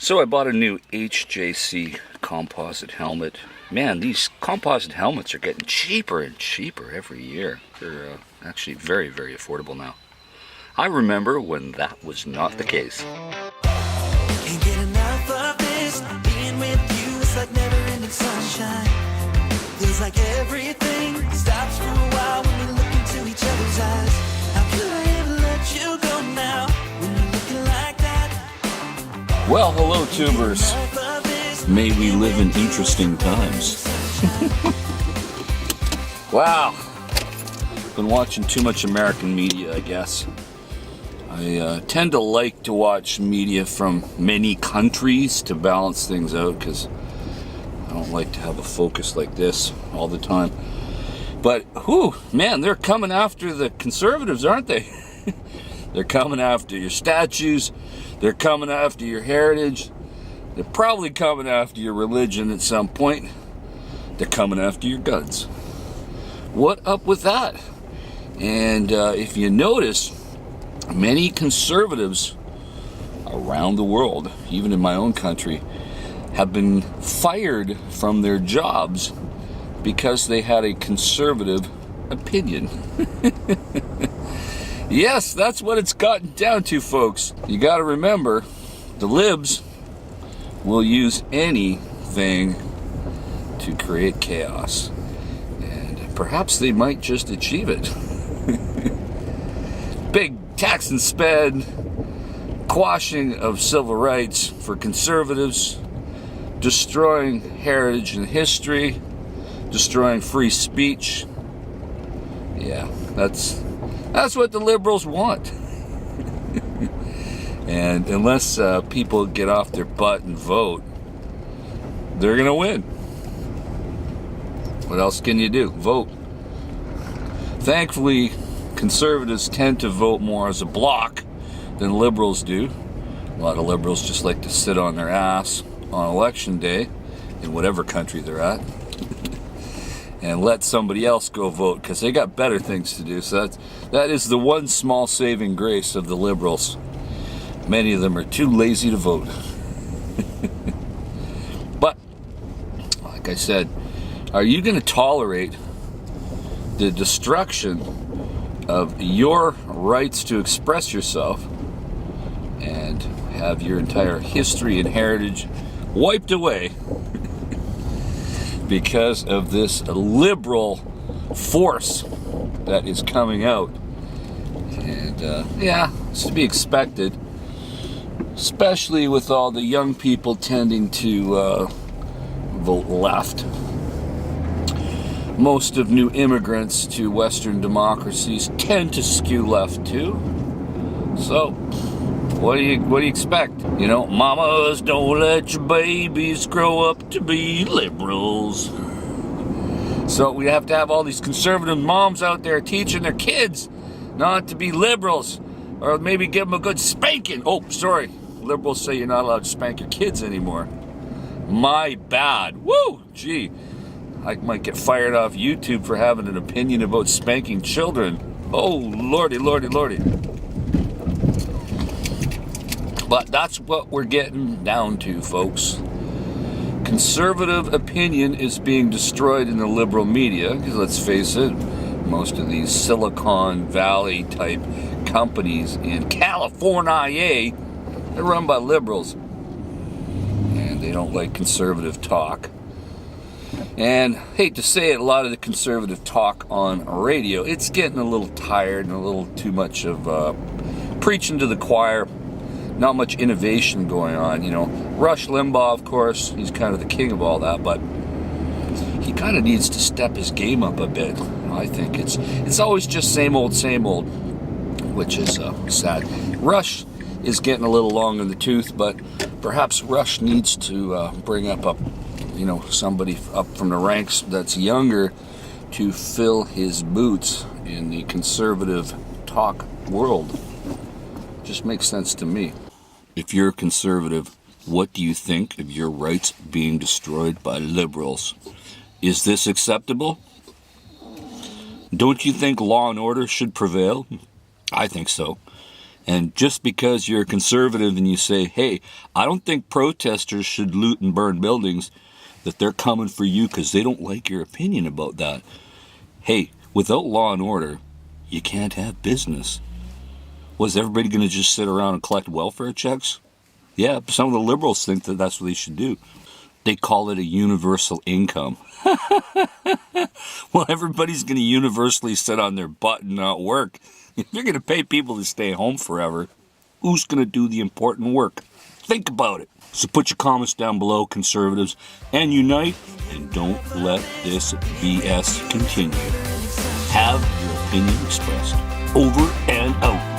So I bought a new HJC composite helmet. Man, these composite helmets are getting cheaper and cheaper every year. They're actually very, very affordable now. I remember when that was not the case. Can't get enough of this. Being with you is like never-ending sunshine. Feels like everything stops for a while when we look into each other's eyes. How could I ever let you go now when you're looking like that? Well, hello tubers. May we live in interesting times. Wow. Been watching too much American media, I guess. I tend to like to watch media from many countries to balance things out, because I don't like to have a focus like this all the time. But, whew, man, they're coming after the conservatives, aren't they? They're coming after your statues. They're coming after your heritage. They're probably coming after your religion at some point. They're coming after your guns. What up with that? And if you notice, many conservatives around the world, even in my own country, have been fired from their jobs because they had a conservative opinion. Yes, that's what it's gotten down to, folks. You got to remember, the libs will use anything to create chaos. And perhaps they might just achieve it. Big tax and spend, quashing of civil rights for conservatives, destroying heritage and history, destroying free speech. Yeah, that's what the liberals want. And unless people get off their butt and vote, they're gonna win. What else can you do? Vote. Thankfully, conservatives tend to vote more as a bloc than liberals do. A lot of liberals just like to sit on their ass on election day in whatever country they're at and let somebody else go vote, because they got better things to do. So that is the one small saving grace of the liberals. Many of them are too lazy to vote. But like I said, are you going to tolerate the destruction of your rights to express yourself and have your entire history and heritage wiped away because of this liberal force that is coming out? And yeah, it's to be expected, especially with all the young people tending to vote left. Most of new immigrants to Western democracies tend to skew left too. So, what do you expect? You know, mamas, don't let your babies grow up to be liberals. So we have to have all these conservative moms out there teaching their kids not to be liberals, or maybe give them a good spanking. Oh, sorry, liberals say you're not allowed to spank your kids anymore. My bad. Woo, gee. I might get fired off YouTube for having an opinion about spanking children. Oh, lordy, lordy, lordy. But that's what we're getting down to, folks. Conservative opinion is being destroyed in the liberal media, because let's face it, most of these Silicon Valley type companies in California, they're run by liberals. And they don't like conservative talk. And hate to say it, a lot of the conservative talk on radio, it's getting a little tired and a little too much of preaching to the choir. Not much innovation going on, you know. Rush Limbaugh, of course, he's kind of the king of all that, but he kind of needs to step his game up a bit. I think it's always just same old, which is sad. Rush is getting a little long in the tooth, but perhaps Rush needs to bring up somebody up from the ranks that's younger to fill his boots in the conservative talk world. Just makes sense to me. If you're a conservative, what do you think of your rights being destroyed by liberals? Is this acceptable? Don't you think law and order should prevail? I think so. And just because you're a conservative and you say, hey, I don't think protesters should loot and burn buildings, that they're coming for you because they don't like your opinion about that. Hey, without law and order, you can't have business. Was everybody going to just sit around and collect welfare checks? Yeah, some of the liberals think that that's what they should do. They call it a universal income. Well, everybody's going to universally sit on their butt and not work. If you're going to pay people to stay home forever, who's going to do the important work? Think about it. So put your comments down below, conservatives, and unite, and don't let this BS continue. Have your opinion expressed. Over and out.